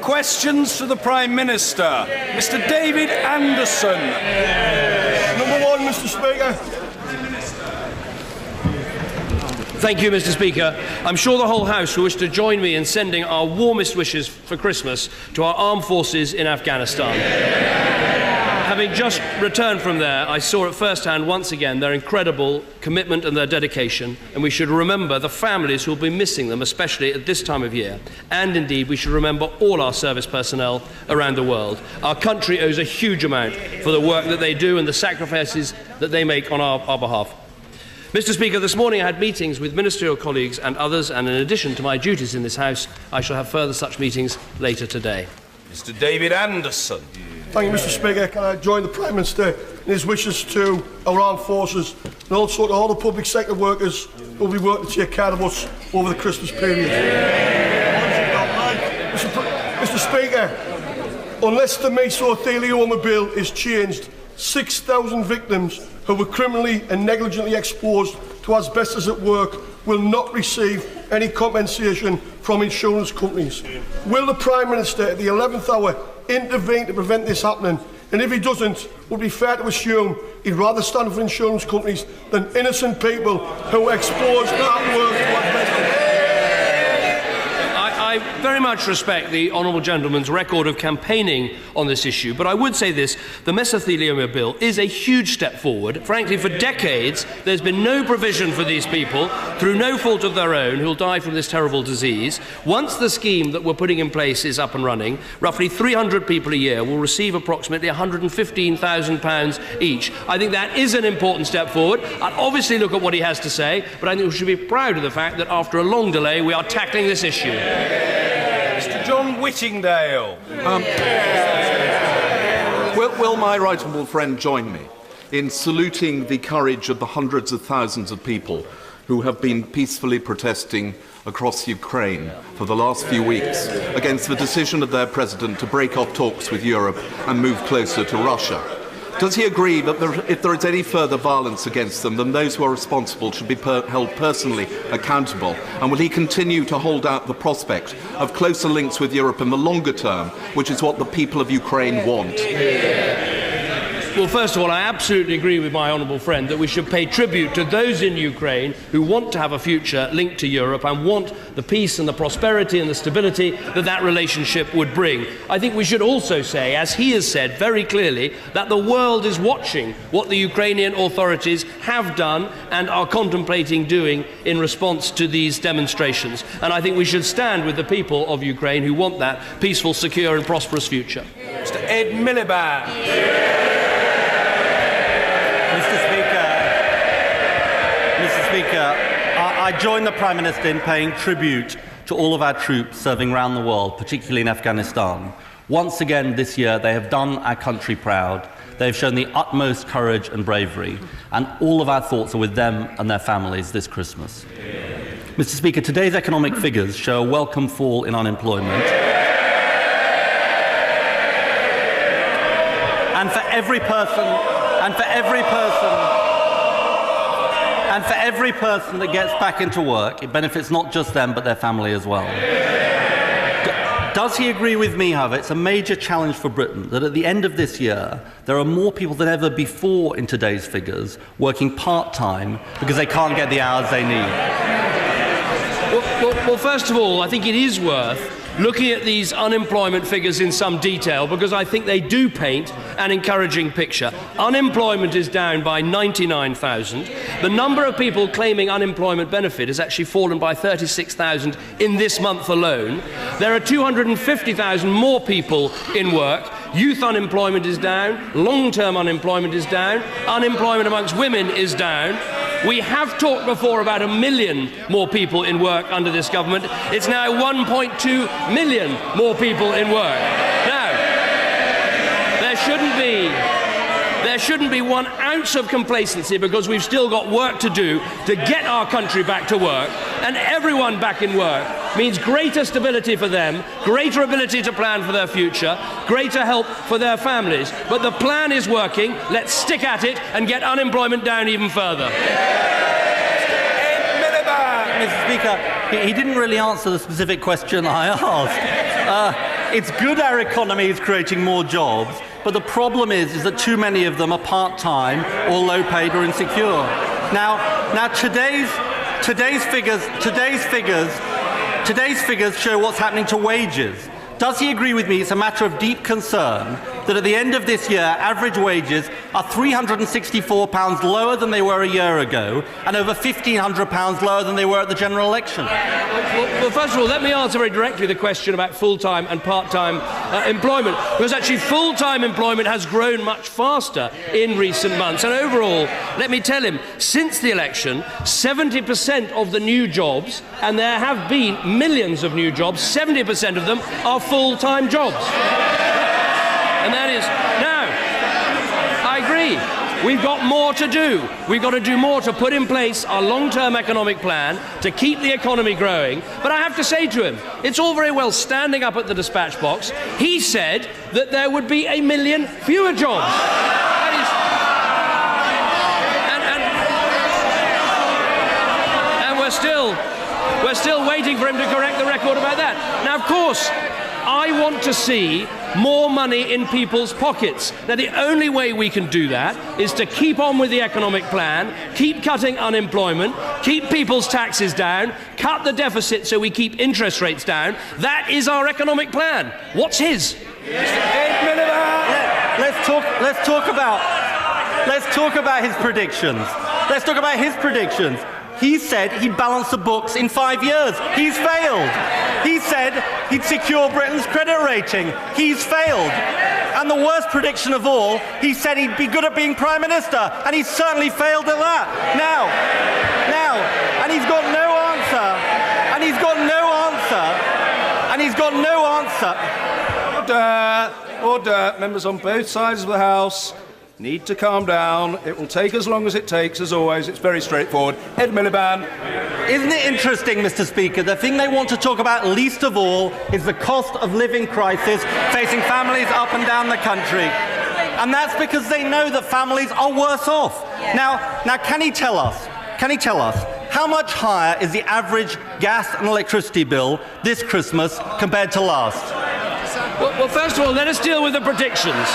Questions to the Prime Minister. Mr. David Anderson. Number one, Mr. Speaker. Thank you, Mr. Speaker. I'm sure the whole House will wish to join me in sending our warmest wishes for Christmas to our armed forces in Afghanistan. Having just returned from there, I saw at first hand once again their incredible commitment and their dedication, and we should remember the families who will be missing them, especially at this time of year. And indeed, we should remember all our service personnel around the world. Our country owes a huge amount for the work that they do and the sacrifices that they make on our behalf. Mr. Speaker, this morning I had meetings with ministerial colleagues and others, and in addition to my duties in this House, I shall have further such meetings later today. Mr. David Anderson. Thank you, Mr. Speaker. Can I join the Prime Minister in his wishes to our armed forces and also to all the public sector workers who will be working to take care of us over the Christmas period. Mr. Speaker, unless the mesothelioma bill is changed, 6,000 victims who were criminally and negligently exposed to asbestos at work will not receive any compensation from insurance companies. Will the Prime Minister at the 11th hour intervene to prevent this happening? And if he doesn't, would it be fair to assume he'd rather stand for insurance companies than innocent people who are exposed at work to asbestos? I very much respect the honourable gentleman's record of campaigning on this issue, but I would say this: the mesothelioma bill is a huge step forward. Frankly, for decades there's been no provision for these people, through no fault of their own, who'll die from this terrible disease. Once the scheme that we're putting in place is up and running, roughly 300 people a year will receive approximately £115,000 each. I think that is an important step forward. I'll obviously look at what he has to say, but I think we should be proud of the fact that after a long delay we are tackling this issue. Mr. John Whittingdale. Will my right honourable friend join me in saluting the courage of the hundreds of thousands of people who have been peacefully protesting across Ukraine for the last few weeks against the decision of their president to break off talks with Europe and move closer to Russia? Does he agree that if there is any further violence against them, then those who are responsible should be held personally accountable? And will he continue to hold out the prospect of closer links with Europe in the longer term, which is what the people of Ukraine want? Well, first of all, I absolutely agree with my honourable friend that we should pay tribute to those in Ukraine who want to have a future linked to Europe and want the peace and the prosperity and the stability that that relationship would bring. I think we should also say, as he has said very clearly, that the world is watching what the Ukrainian authorities have done and are contemplating doing in response to these demonstrations. And I think we should stand with the people of Ukraine who want that peaceful, secure and prosperous future. Mr. Ed Miliband. Mr. Speaker, I join the Prime Minister in paying tribute to all of our troops serving around the world, particularly in Afghanistan. Once again this year, they have done our country proud. They have shown the utmost courage and bravery, and all of our thoughts are with them and their families this Christmas. Mr. Speaker, today's economic figures show a welcome fall in unemployment. And for every person that gets back into work, it benefits not just them but their family as well. Does he agree with me, however, it's a major challenge for Britain that at the end of this year there are more people than ever before in today's figures working part-time because they can't get the hours they need? Well, first of all, I think it is worth looking at these unemployment figures in some detail, because I think they do paint an encouraging picture. Unemployment is down by 99,000. The number of people claiming unemployment benefit has actually fallen by 36,000 in this month alone. There are 250,000 more people in work. Youth unemployment is down. Long-term unemployment is down. Unemployment amongst women is down. We have talked before about 1 million more people in work under this government. It's now 1.2 million more people in work. Now, there shouldn't be 1 ounce of complacency, because we've still got work to do to get our country back to work, and everyone back in work means greater stability for them, greater ability to plan for their future, greater help for their families. But the plan is working. Let's stick at it and get unemployment down even further. Mr. Speaker, he didn't really answer the specific question I asked. It's good our economy is creating more jobs, but the problem is that too many of them are part-time or low-paid or insecure. Now today's figures show what's happening to wages. Does he agree with me it's a matter of deep concern that at the end of this year, average wages are £364 lower than they were a year ago and over £1,500 lower than they were at the general election? Well, first of all, let me answer very directly the question about full-time and part-time employment, because actually full-time employment has grown much faster in recent months. And overall, let me tell him, since the election, 70% of the new jobs, and there have been millions of new jobs, 70% of them are full-time jobs. And that is, now, I agree, we've got more to do. We've got to do more to put in place our long-term economic plan to keep the economy growing. But I have to say to him, it's all very well standing up at the dispatch box. He said that there would be 1 million fewer jobs. That is, and we're still waiting for him to correct the record about that. Now, of course, I want to see more money in people's pockets. Now, the only way we can do that is to keep on with the economic plan, keep cutting unemployment, keep people's taxes down, cut the deficit so we keep interest rates down. That is our economic plan. What's his? Let's talk about his predictions. Let's talk about his predictions. He said he'd balance the books in 5 years. He's failed. He said he'd secure Britain's credit rating. He's failed. And the worst prediction of all, he said he'd be good at being Prime Minister, and he's certainly failed at that. Now, and he's got no answer. And he's got no answer. Order. Members on both sides of the House need to calm down. It will take as long as it takes, as always. It's very straightforward. Ed Miliband. Isn't it interesting, Mr. Speaker, the thing they want to talk about least of all is the cost of living crisis facing families up and down the country. And that's because they know that families are worse off. Now, can he tell us how much higher is the average gas and electricity bill this Christmas compared to last? Well, first of all, let us deal with the predictions.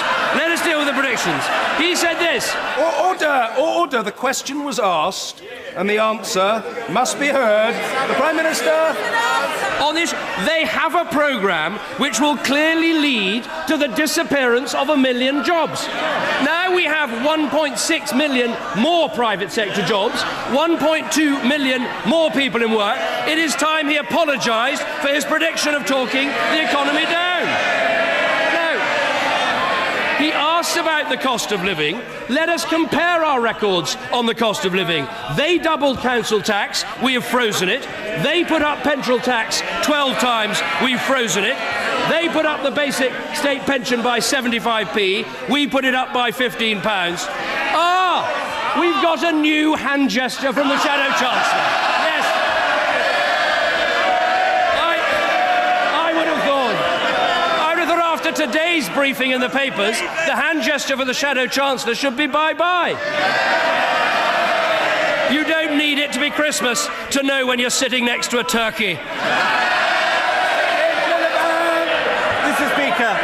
He said this. Order. The question was asked, and the answer must be heard. The Prime Minister. On this, they have a programme which will clearly lead to the disappearance of 1 million jobs. Now we have 1.6 million more private sector jobs, 1.2 million more people in work. It is time he apologised for his prediction of talking the economy down. He asked about the cost of living. Let us compare our records on the cost of living. They doubled council tax, we have frozen it. They put up petrol tax 12 times, we've frozen it. They put up the basic state pension by 75p, we put it up by £15. We've got a new hand gesture from the Shadow Chancellor. Yes. I would have thought after today's briefing in the papers, the hand gesture for the Shadow Chancellor should be bye-bye. You don't need it to be Christmas to know when you're sitting next to a turkey. Mr. Speaker.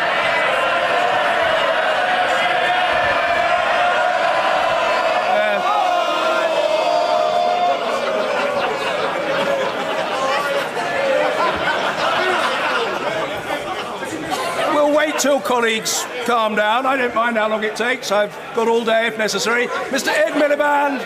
Till colleagues calm down. I don't mind how long it takes. I've got all day if necessary. Mr. Ed Miliband.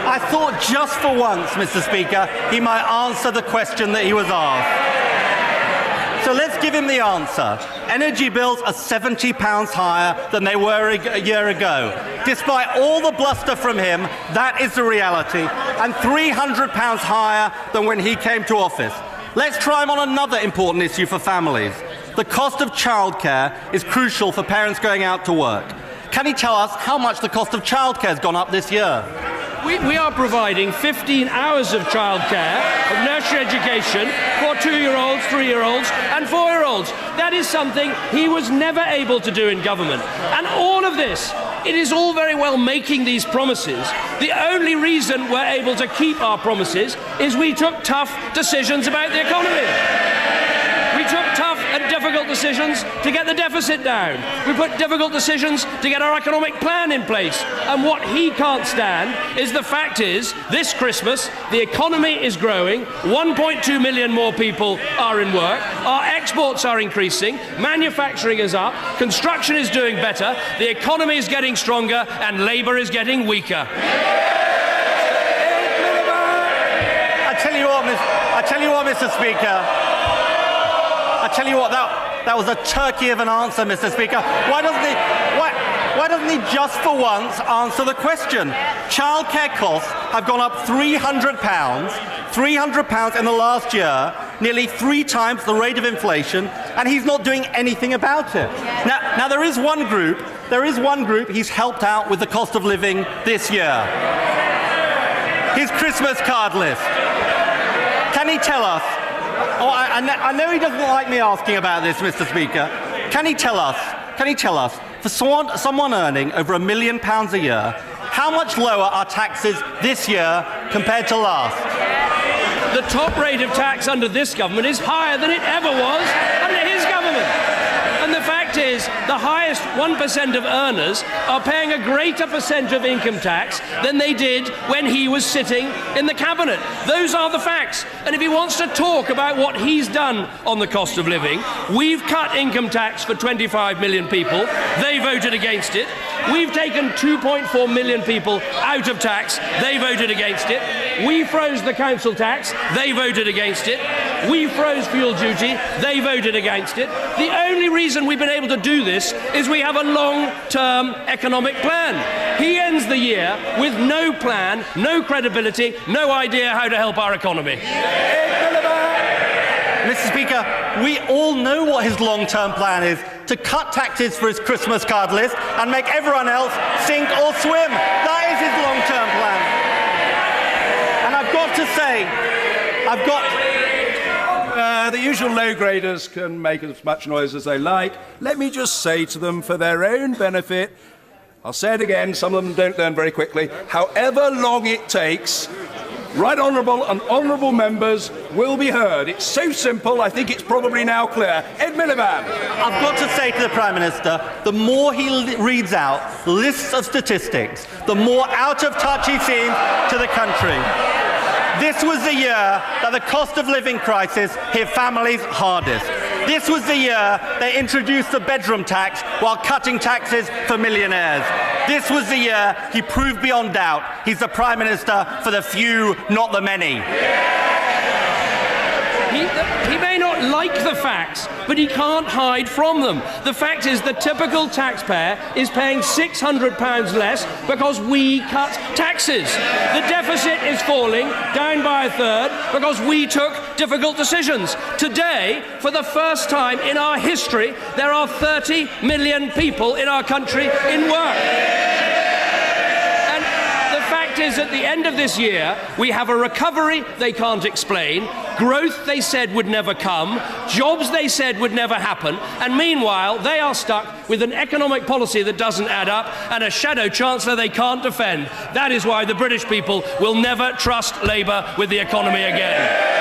I thought just for once, Mr. Speaker, he might answer the question that he was asked. So let's give him the answer. Energy bills are £70 higher than they were a year ago. Despite all the bluster from him, that is the reality, and £300 higher than when he came to office. Let's try him on another important issue for families. The cost of childcare is crucial for parents going out to work. Can he tell us how much the cost of childcare has gone up this year? We are providing 15 hours of childcare, of nursery education, for 2-year-olds, 3-year-olds and 4-year-olds. That is something he was never able to do in government. And all of this, it is all very well making these promises. The only reason we're able to keep our promises is we took tough decisions about the economy. We took tough decisions to get the deficit down. We put difficult decisions to get our economic plan in place. And what he can't stand is the fact is, this Christmas, the economy is growing, 1.2 million more people are in work, our exports are increasing, manufacturing is up, construction is doing better, the economy is getting stronger, and Labour is getting weaker. I tell you what, Mr. Speaker. I tell you what, that was a turkey of an answer, Mr. Speaker. Why doesn't he just for once answer the question? Childcare costs have gone up £300 in the last year, nearly 3 times the rate of inflation, and he's not doing anything about it. Now there is one group he's helped out with the cost of living this year. His Christmas card list. Can he tell us? Oh, I know he doesn't like me asking about this, Mr. Speaker. Can he tell us, for someone earning over £1 million a year, how much lower are taxes this year compared to last? The top rate of tax under this government is higher than it ever was under his government. And the fact is, the highest 1% of earners are paying a greater percent of income tax than they did when he was sitting in the cabinet. Those are the facts. And if he wants to talk about what he's done on the cost of living, we've cut income tax for 25 million people. They voted against it. We've taken 2.4 million people out of tax. They voted against it. We froze the council tax. They voted against it. We froze fuel duty. They voted against it. The only reason we've been able to do this is we have a long-term economic plan. He ends the year with no plan, no credibility, no idea how to help our economy. Mr. Speaker, we all know what his long-term plan is: to cut taxes for his Christmas card list and make everyone else sink or swim. That is his long-term plan. And I've got to say, the usual low-graders can make as much noise as they like. Let me just say to them, for their own benefit, I'll say it again, some of them don't learn very quickly, however long it takes, right honourable and honourable members will be heard. It's so simple, I think it's probably now clear. Ed Miliband. I've got to say to the Prime Minister, the more he reads out lists of statistics, the more out of touch he seems to the country. This was the year that the cost of living crisis hit families hardest. This was the year they introduced the bedroom tax while cutting taxes for millionaires. This was the year he proved beyond doubt he's the Prime Minister for the few, not the many. He may not like the facts, but he can't hide from them. The fact is, the typical taxpayer is paying £600 less because we cut taxes. The deficit is falling, down by a third, because we took difficult decisions. Today, for the first time in our history, there are 30 million people in our country in work. Is at the end of this year, we have a recovery they can't explain, growth they said would never come, jobs they said would never happen, and meanwhile they are stuck with an economic policy that doesn't add up and a shadow chancellor they can't defend. That is why the British people will never trust Labour with the economy again.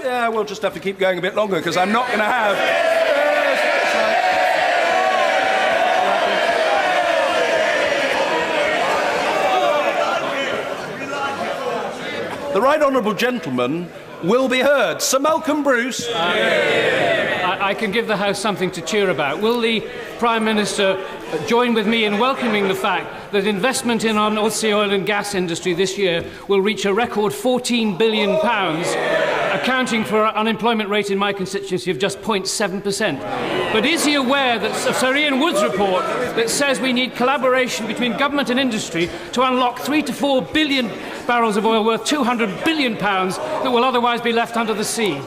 Yeah, we'll just have to keep going a bit longer because I'm not going to have... The right honourable gentleman will be heard. Sir Malcolm Bruce. I can give the House something to cheer about. Will the Prime Minister join with me in welcoming the fact that investment in our North Sea oil and gas industry this year will reach a record £14 billion, accounting for an unemployment rate in my constituency of just 0.7%. But is he aware that Sir Ian Wood's report that says we need collaboration between government and industry to unlock 3 to 4 billion barrels of oil worth £200 billion that will otherwise be left under the sea?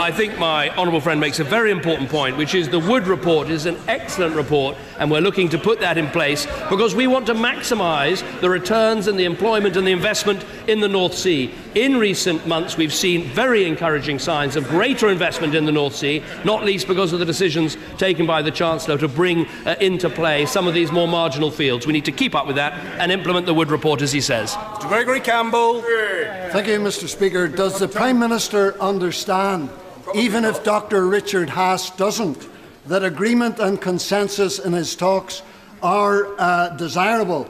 I think my honourable friend makes a very important point, which is the Wood report is an excellent report, and we're looking to put that in place because we want to maximise the returns and the employment and the investment in the North Sea. In recent months, we've seen very encouraging signs of greater investment in the North Sea, not least because of the decisions taken by the Chancellor to bring into play some of these more marginal fields. We need to keep up with that and implement the Wood report, as he says. Mr. Gregory Campbell. Thank you, Mr. Speaker. Does the Prime Minister understand, even if Dr. Richard Haas doesn't, that agreement and consensus in his talks are desirable,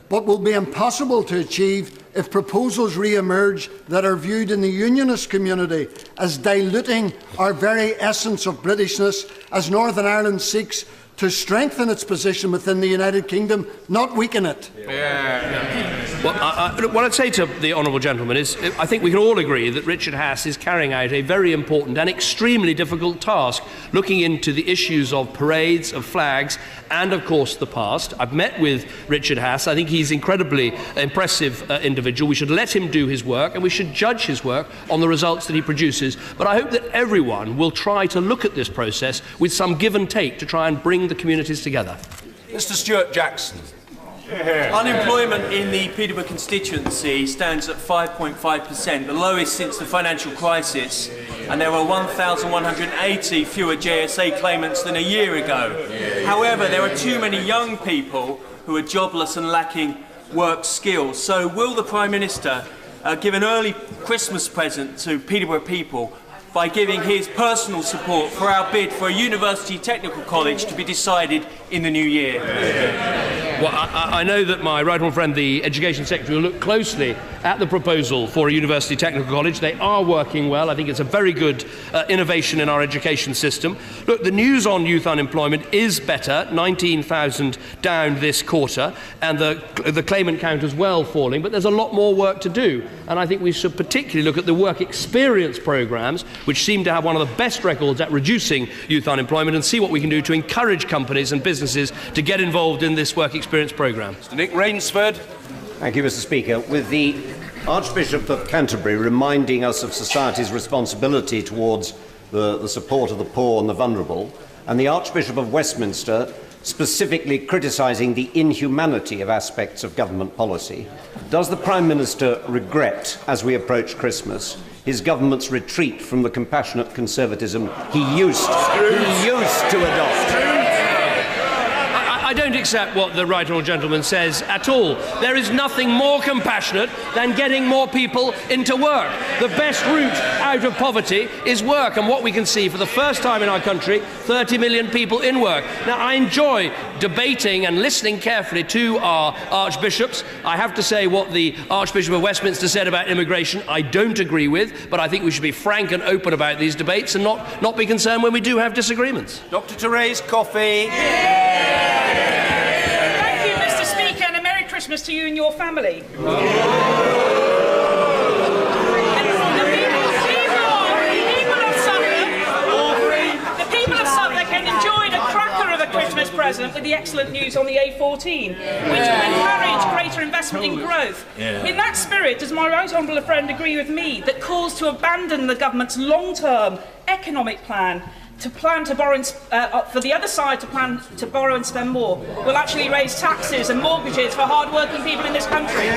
but will be impossible to achieve if proposals re-emerge that are viewed in the unionist community as diluting our very essence of Britishness, as Northern Ireland seeks to strengthen its position within the United Kingdom, not weaken it? Well, what I'd say to the honourable gentleman is I think we can all agree that Richard Haas is carrying out a very important and extremely difficult task, looking into the issues of parades, of flags, and of course the past. I've met with Richard Haas. I think he's an incredibly impressive individual. We should let him do his work, and we should judge his work on the results that he produces. But I hope that everyone will try to look at this process with some give and take to try and bring the communities together. Mr. Stuart Jackson. Unemployment in the Peterborough constituency stands at 5.5%, the lowest since the financial crisis, and there are 1,180 fewer JSA claimants than a year ago. However, there are too many young people who are jobless and lacking work skills. So will the Prime Minister give an early Christmas present to Peterborough people by giving his personal support for our bid for a university technical college to be decided in the new year? Well, I know that my right honourable friend, the Education Secretary, will look closely at the proposal for a university technical college. They are working well. I think it's a very good innovation in our education system. Look, the news on youth unemployment is better, 19,000 down this quarter, and the claimant count as well falling, but there's a lot more work to do. And I think we should particularly look at the work experience programmes, which seem to have one of the best records at reducing youth unemployment, and see what we can do to encourage companies and businesses to get involved in this work experience programme. Mr. Nick Rainsford. Thank you, Mr. Speaker. With the Archbishop of Canterbury reminding us of society's responsibility towards the support of the poor and the vulnerable, and the Archbishop of Westminster specifically criticising the inhumanity of aspects of government policy, does the Prime Minister regret, as we approach Christmas, his government's retreat from the compassionate conservatism he used to adopt? I don't accept what the right honourable gentleman says at all. There is nothing more compassionate than getting more people into work. The best route out of poverty is work, and what we can see for the first time in our country, 30 million people in work. Now, I enjoy debating and listening carefully to our archbishops. I have to say what the Archbishop of Westminster said about immigration I don't agree with, but I think we should be frank and open about these debates and not be concerned when we do have disagreements. Dr. Therese Coffey. Thank you, Mr. Speaker, and a Merry Christmas to you and your family. The people of Suffolk have enjoyed a cracker of a Christmas present with the excellent news on the A14, which will encourage greater investment in growth. In that spirit, does my right honourable friend agree with me that calls to abandon the government's long-term economic plan to borrow for the other side to plan to borrow and spend more will actually raise taxes and mortgages for hard-working people in this country?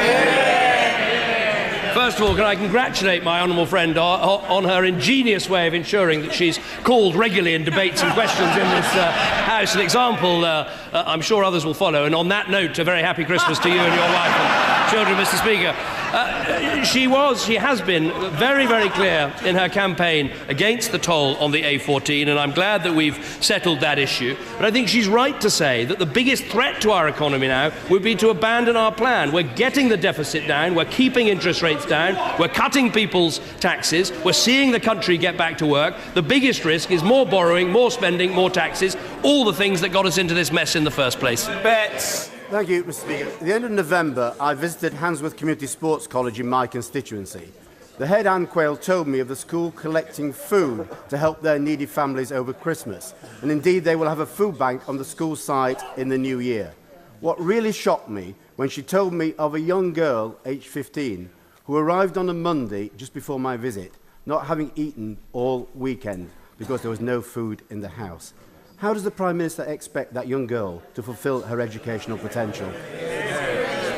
First of all, can I congratulate my honourable friend on her ingenious way of ensuring that she's called regularly in debates and questions in this House. An example, I'm sure others will follow. And on that note, a very happy Christmas to you and your wife and children, Mr. Speaker. She has been very, very clear in her campaign against the toll on the A14, and I'm glad that we've settled that issue. But I think she's right to say that the biggest threat to our economy now would be to abandon our plan. We're getting the deficit down, we're keeping interest rates down, we're cutting people's taxes, we're seeing the country get back to work. The biggest risk is more borrowing, more spending, more taxes, all the things that got us into this mess in the first place. Betts. Thank you, Mr. Speaker. At the end of November, I visited Handsworth Community Sports College in my constituency. The head Anne Quayle told me of the school collecting food to help their needy families over Christmas. And indeed, they will have a food bank on the school site in the new year. What really shocked me when she told me of a young girl, aged 15, who arrived on a Monday just before my visit, not having eaten all weekend because there was no food in the house. How does the Prime Minister expect that young girl to fulfil her educational potential?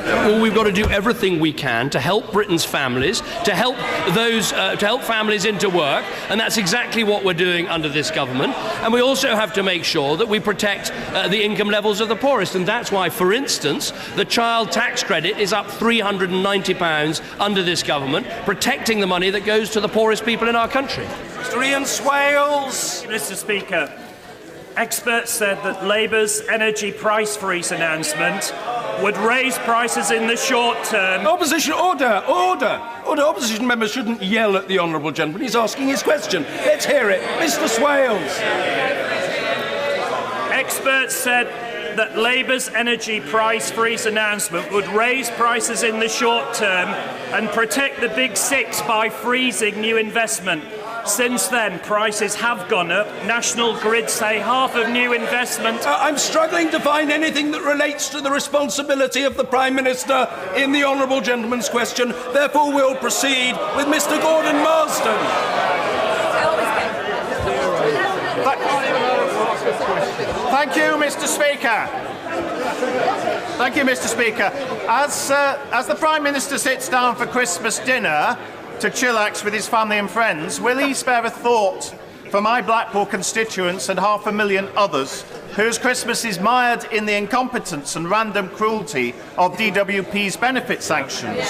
Well, we've got to do everything we can to help Britain's families, to help families into work, and that's exactly what we're doing under this government. And we also have to make sure that we protect the income levels of the poorest, and that's why, for instance, the child tax credit is up £390 under this government, protecting the money that goes to the poorest people in our country. Mr. Ian Swales. Mr. Speaker, experts said that Labour's energy price freeze announcement would raise prices in the short term. Opposition, order, order, order. Opposition members shouldn't yell at the honourable gentleman. He's asking his question. Let's hear it. Mr. Swales. Experts said that Labour's energy price freeze announcement would raise prices in the short term and protect the big six by freezing new investment. Since then, prices have gone up. National Grid say half of new investment... I'm struggling to find anything that relates to the responsibility of the Prime Minister in the honourable gentleman's question. Therefore, we'll proceed with Mr. Gordon Marsden. Thank you, Mr. Speaker. Thank you, Mr. Speaker. As the Prime Minister sits down for Christmas dinner to chillax with his family and friends, will he spare a thought for my Blackpool constituents and 500,000 others whose Christmas is mired in the incompetence and random cruelty of DWP's benefit sanctions?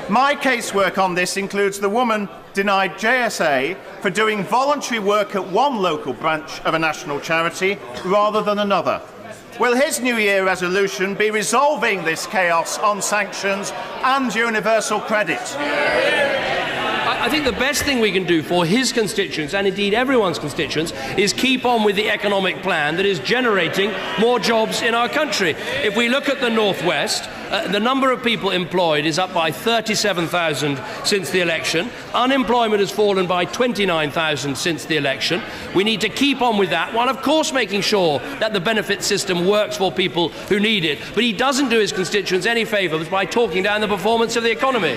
My casework on this includes the woman denied JSA for doing voluntary work at one local branch of a national charity rather than another. Will his New Year resolution be resolving this chaos on sanctions and universal credit? I think the best thing we can do for his constituents, and indeed everyone's constituents, is keep on with the economic plan that is generating more jobs in our country. If we look at the North West, the number of people employed is up by 37,000 since the election. Unemployment has fallen by 29,000 since the election. We need to keep on with that, while of course making sure that the benefit system works for people who need it. But he doesn't do his constituents any favours by talking down the performance of the economy.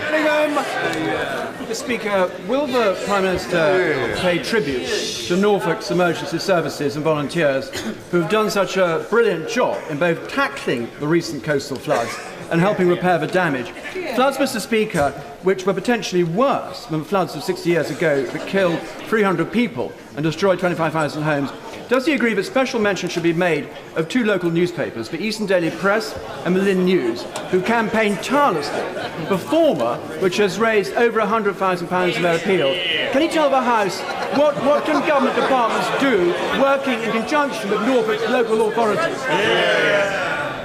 Mr. Speaker, will the Prime Minister pay tribute to Norfolk's emergency services and volunteers who have done such a brilliant job in both tackling the recent coastal floods and helping repair the damage? Floods, Mr. Speaker, which were potentially worse than floods of 60 years ago that killed 300 people and destroyed 25,000 homes. Does he agree that special mention should be made of two local newspapers, the Eastern Daily Press and the Lynn News, who campaigned tirelessly, the former, which has raised over £100,000 in their appeal? Can he tell the House what can government departments do working in conjunction with Norfolk's local authorities?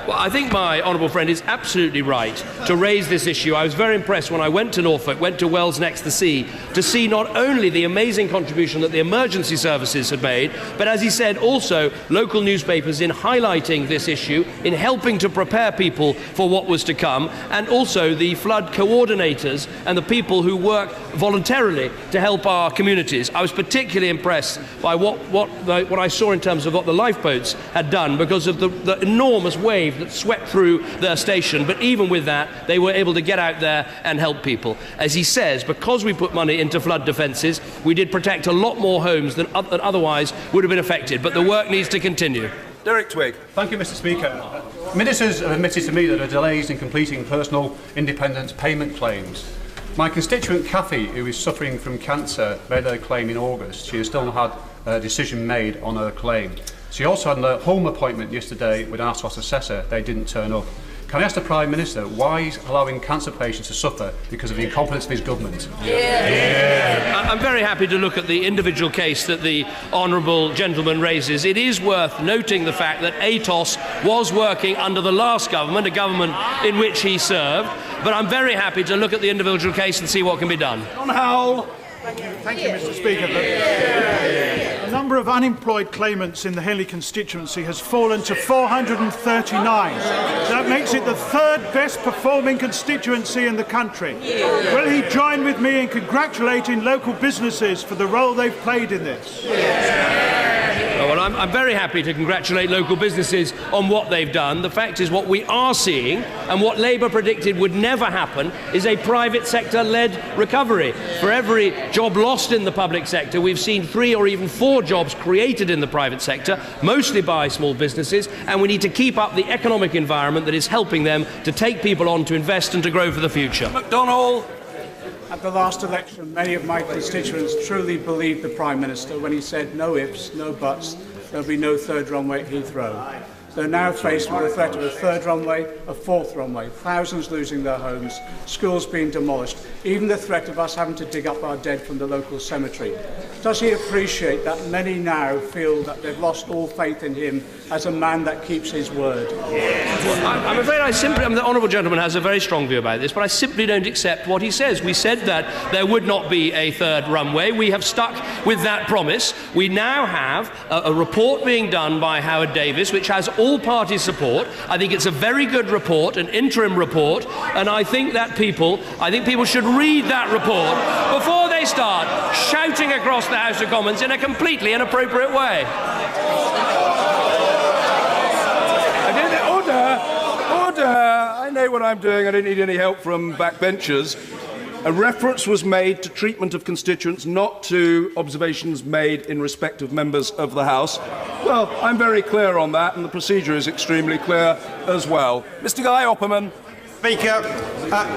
Well, I think my honourable friend is absolutely right to raise this issue. I was very impressed when I went to Norfolk, went to Wells Next the Sea, to see not only the amazing contribution that the emergency services had made, but as he said, also local newspapers in highlighting this issue, in helping to prepare people for what was to come, and also the flood coordinators and the people who work voluntarily to help our communities. I was particularly impressed by what I saw in terms of what the lifeboats had done because of the enormous wave that swept through their station. But even with that, they were able to get out there and help people. As he says, because we put money into flood defences, we did protect a lot more homes than otherwise would have been affected. But the work needs to continue. Derek Twigg. Thank you, Mr. Speaker. Ministers have admitted to me that there are delays in completing personal independence payment claims. My constituent Cathy, who is suffering from cancer, made her claim in August. She has still not had a decision made on her claim. She also had a home appointment yesterday with an ASOS assessor. They didn't turn up. Can I ask the Prime Minister why he's allowing cancer patients to suffer because of the incompetence of his government? I'm very happy to look at the individual case that the honourable gentleman raises. It is worth noting the fact that ATOS was working under the last government, a government in which he served, but I'm very happy to look at the individual case and see what can be done. John Howell. Thank you, Mr. Speaker. The number of unemployed claimants in the Henley constituency has fallen to 439. That makes it the third best performing constituency in the country. Will he join with me in congratulating local businesses for the role they've played in this? Well, Well, I'm very happy to congratulate local businesses on what they've done. The fact is, what we are seeing, and what Labour predicted would never happen, is a private sector-led recovery. For every job lost in the public sector, we've seen 3 or even 4 jobs created in the private sector, mostly by small businesses, and we need to keep up the economic environment that is helping them to take people on, to invest and to grow for the future. McDonnell. At the last election, many of my constituents truly believed the Prime Minister when he said no ifs, no buts, there'll be no third runway at Heathrow. They're now faced with the threat of a third runway, a fourth runway, thousands losing their homes, schools being demolished, even the threat of us having to dig up our dead from the local cemetery. Does he appreciate that many now feel that they've lost all faith in him as a man that keeps his word? Well, I'm afraid the honourable gentleman has a very strong view about this, but I simply don't accept what he says. We said that there would not be a third runway. We have stuck with that promise. We now have a report being done by Howard Davis, which has all party support. I think it's a very good report, an interim report, and I think people should read that report before they start shouting across the House of Commons in a completely inappropriate way. Order! I know what I'm doing. I don't need any help from backbenchers. A reference was made to treatment of constituents, not to observations made in respect of members of the House. Well, I'm very clear on that, and the procedure is extremely clear as well. Mr. Guy Opperman. Speaker,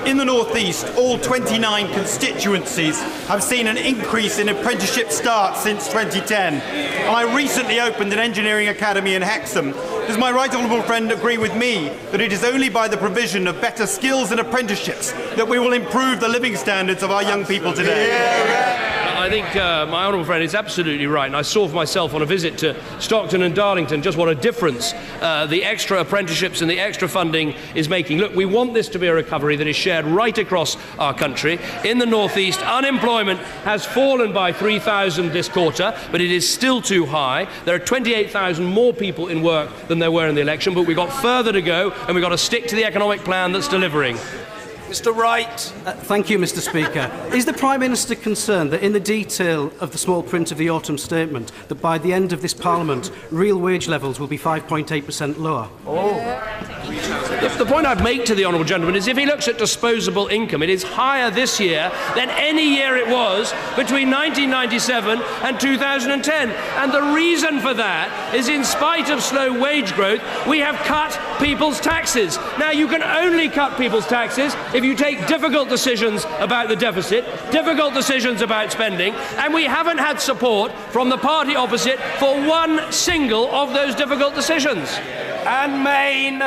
in the North East, all 29 constituencies have seen an increase in apprenticeship starts since 2010. And I recently opened an engineering academy in Hexham. Does my right honourable friend agree with me that it is only by the provision of better skills and apprenticeships that we will improve the living standards of our young people today? I think my honourable friend is absolutely right, and I saw for myself on a visit to Stockton and Darlington just what a difference the extra apprenticeships and the extra funding is making. Look, we want this to be a recovery that is shared right across our country. In the North East, unemployment has fallen by 3,000 this quarter, but it is still too high. There are 28,000 more people in work than there were in the election, but we've got further to go, and we've got to stick to the economic plan that's delivering. Mr. Wright. Thank you, Mr. Speaker. Is the Prime Minister concerned that in the detail of the small print of the autumn statement that by the end of this Parliament real wage levels will be 5.8% lower? The point I'd make to the honourable gentleman is if he looks at disposable income, it is higher this year than any year it was between 1997 and 2010. And the reason for that is, in spite of slow wage growth, we have cut people's taxes. Now, you can only cut people's taxes if you take difficult decisions about the deficit, difficult decisions about spending, and we haven't had support from the party opposite for one single of those difficult decisions. And Maine.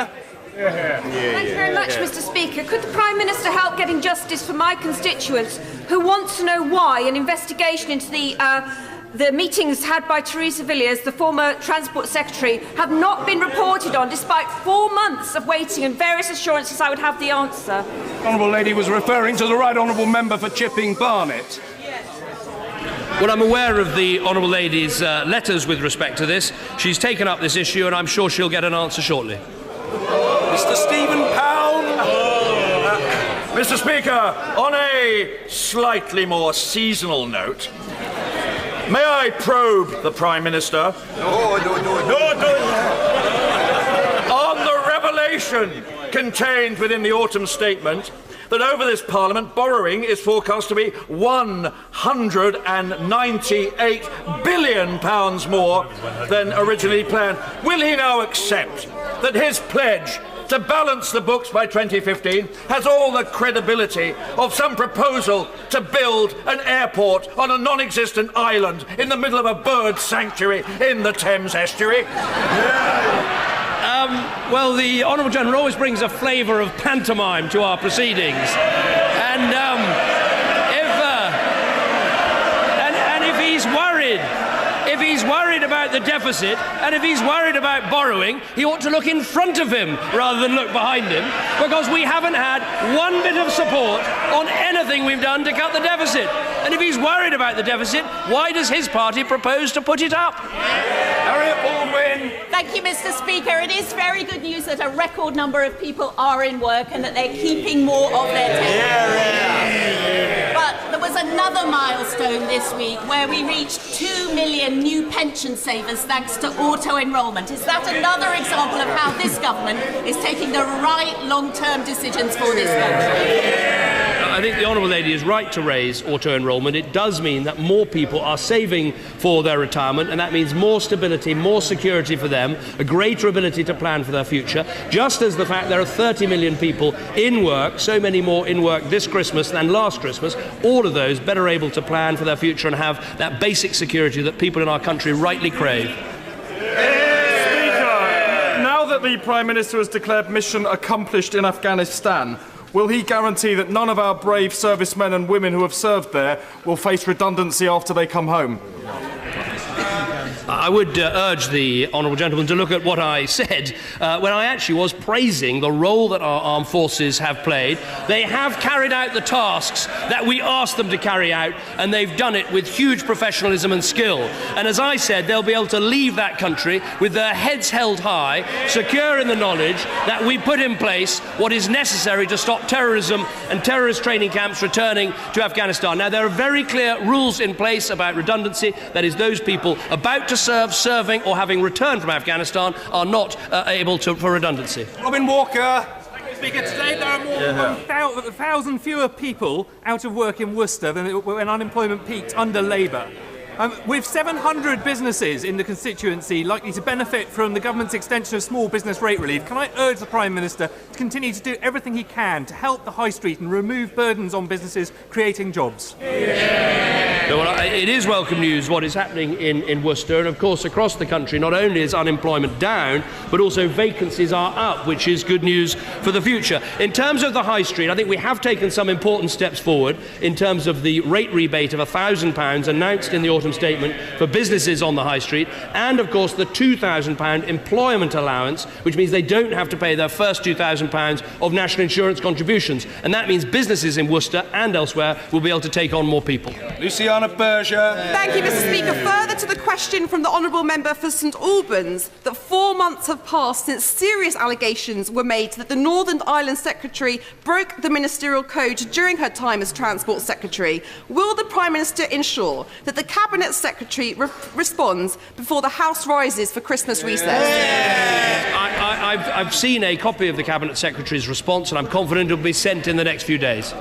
Thank you very much, Mr. Speaker. Could the Prime Minister help getting justice for my constituents who want to know why an investigation into the meetings had by Theresa Villiers, the former Transport Secretary, have not been reported on, despite 4 months of waiting and various assurances I would have the answer? The Honourable Lady was referring to the Right Honourable Member for Chipping Barnet. Well, I'm aware of the Honourable Lady's letters with respect to this. She's taken up this issue, and I'm sure she'll get an answer shortly. Mr. Stephen Pound. Mr. Speaker, on a slightly more seasonal note, may I probe the Prime Minister on the revelation contained within the autumn statement that over this Parliament borrowing is forecast to be £198 billion more than originally planned. Will he now accept that his pledge to balance the books by 2015 has all the credibility of some proposal to build an airport on a non-existent island in the middle of a bird sanctuary in the Thames estuary? Well, the Honourable Gentleman always brings a flavour of pantomime to our proceedings. And if he's worried about the deficit, and if he's worried about borrowing, he ought to look in front of him rather than look behind him, because we haven't had one bit of support on anything we've done to cut the deficit. And if he's worried about the deficit, why does his party propose to put it up? Harriet Baldwin. Thank you, Mr. Speaker. It is very good news that a record number of people are in work and that they're keeping more of their take. But there was a another milestone this week where we reached 2 million new pension savers thanks to auto-enrolment. Is that another example of how this government is taking the right long-term decisions for this country? I think the Honourable Lady is right to raise auto-enrolment. It does mean that more people are saving for their retirement, and that means more stability, more security for them, a greater ability to plan for their future, just as the fact there are 30 million people in work, so many more in work this Christmas than last Christmas, all of those better able to plan for their future and have that basic security that people in our country rightly crave. Speaker, now that the Prime Minister has declared mission accomplished in Afghanistan, will he guarantee that none of our brave servicemen and women who have served there will face redundancy after they come home? I would urge the honourable gentleman to look at what I said when I actually was praising the role that our armed forces have played. They have carried out the tasks that we asked them to carry out, and they've done it with huge professionalism and skill. And as I said, they'll be able to leave that country with their heads held high, secure in the knowledge that we put in place what is necessary to stop terrorism and terrorist training camps returning to Afghanistan. Now, there are very clear rules in place about redundancy. That is, those people about to serve, serving or having returned from Afghanistan are not able to for redundancy. Robin Walker. Speaker, today there are more than 1,000 fewer people out of work in Worcester than when unemployment peaked under Labour. With 700 businesses in the constituency likely to benefit from the government's extension of small business rate relief, can I urge the Prime Minister to continue to do everything he can to help the high street and remove burdens on businesses creating jobs? No, well, it is welcome news what is happening in Worcester, and of course across the country not only is unemployment down but also vacancies are up, which is good news for the future. In terms of the high street, I think we have taken some important steps forward in terms of the rate rebate of £1,000 announced in the autumn statement for businesses on the high street, and of course the £2,000 employment allowance, which means they don't have to pay their first £2,000 of national insurance contributions, and that means businesses in Worcester and elsewhere will be able to take on more people. Luciana Berger. Thank you, Mr. Speaker. Further to the question from the Honourable Member for St Albans, that 4 months have passed since serious allegations were made that the Northern Ireland Secretary broke the ministerial code during her time as Transport Secretary. Will the Prime Minister ensure that the Cabinet Secretary responds before the House rises for Christmas recess? I've seen a copy of the Cabinet Secretary's response, and I'm confident it will be sent in the next few days.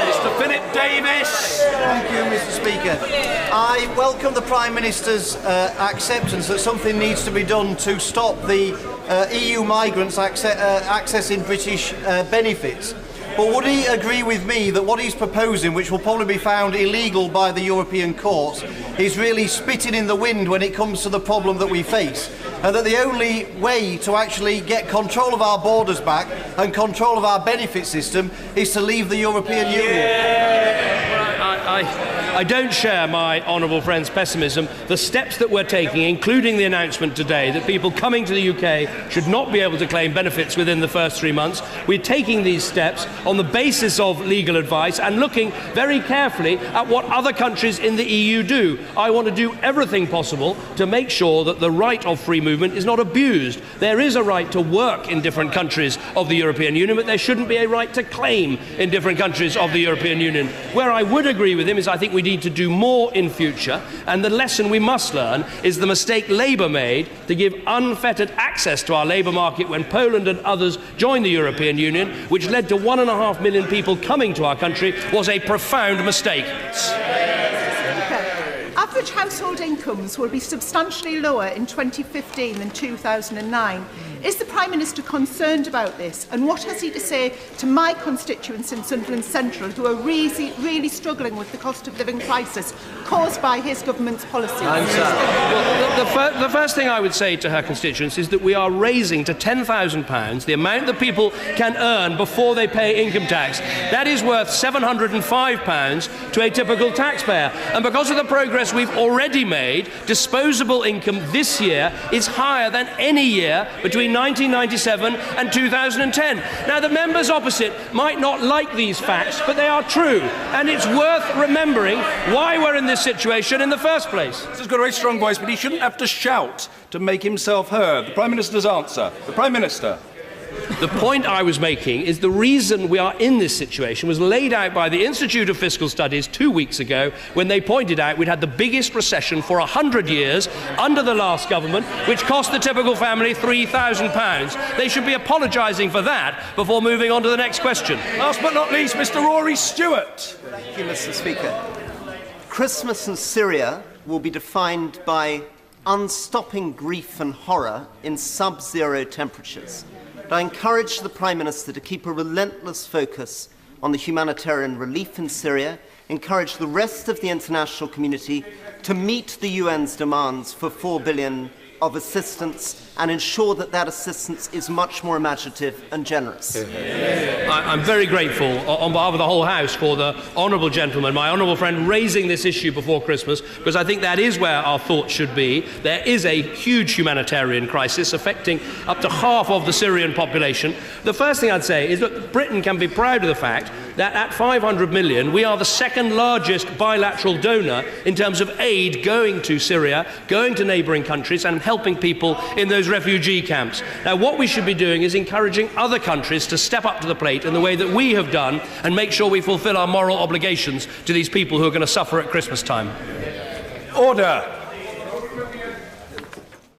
Mr. Philip Davis. Thank you, Mr. Speaker. I welcome the Prime Minister's acceptance that something needs to be done to stop the EU migrants accessing British benefits. But would he agree with me that what he's proposing, which will probably be found illegal by the European courts, is really spitting in the wind when it comes to the problem that we face? And that the only way to actually get control of our borders back and control of our benefit system is to leave the European Union? I don't share my honourable friend's pessimism. The steps that we're taking, including the announcement today that people coming to the UK should not be able to claim benefits within the first 3 months, we're taking these steps on the basis of legal advice and looking very carefully at what other countries in the EU do. I want to do everything possible to make sure that the right of free movement is not abused. There is a right to work in different countries of the European Union, but there shouldn't be a right to claim in different countries of the European Union. Where I would agree with him is I think we need to do more in future, and the lesson we must learn is the mistake Labour made to give unfettered access to our labour market when Poland and others joined the European Union, which led to 1.5 million people coming to our country, was a profound mistake. Average household incomes will be substantially lower in 2015 than 2009. Is the Prime Minister concerned about this? And what has he to say to my constituents in Sunderland Central who are really struggling with the cost of living crisis caused by his government's policies? Well, the first thing I would say to her constituents is that we are raising to £10,000 the amount that people can earn before they pay income tax. That is worth £705 to a typical taxpayer. And because of the progress we've already made, disposable income this year is higher than any year between 1997 and 2010. Now, the members opposite might not like these facts, but they are true, and it's worth remembering why we're in this situation in the first place. He's got a very strong voice, but he shouldn't have to shout to make himself heard. The Prime Minister's answer. The Prime Minister. The point I was making is the reason we are in this situation was laid out by the Institute of Fiscal Studies 2 weeks ago when they pointed out we'd had the biggest recession for 100 years under the last government, which cost the typical family £3,000. They should be apologising for that before moving on to the next question. Last but not least, Mr. Rory Stewart. Thank you, Mr. Speaker. Christmas in Syria will be defined by unstopping grief and horror in sub-zero temperatures. I encourage the Prime Minister to keep a relentless focus on the humanitarian relief in Syria, encourage the rest of the international community to meet the UN's demands for $4 billion of assistance and ensure that that assistance is much more imaginative and generous. I'm very grateful on behalf of the whole House for the honourable gentleman, my honourable friend, raising this issue before Christmas, because I think that is where our thoughts should be. There is a huge humanitarian crisis affecting up to half of the Syrian population. The first thing I'd say is that Britain can be proud of the fact that at 500 million, we are the second largest bilateral donor in terms of aid going to Syria, going to neighbouring countries and helping people in those refugee camps. Now, what we should be doing is encouraging other countries to step up to the plate in the way that we have done and make sure we fulfil our moral obligations to these people who are going to suffer at Christmas time. Order.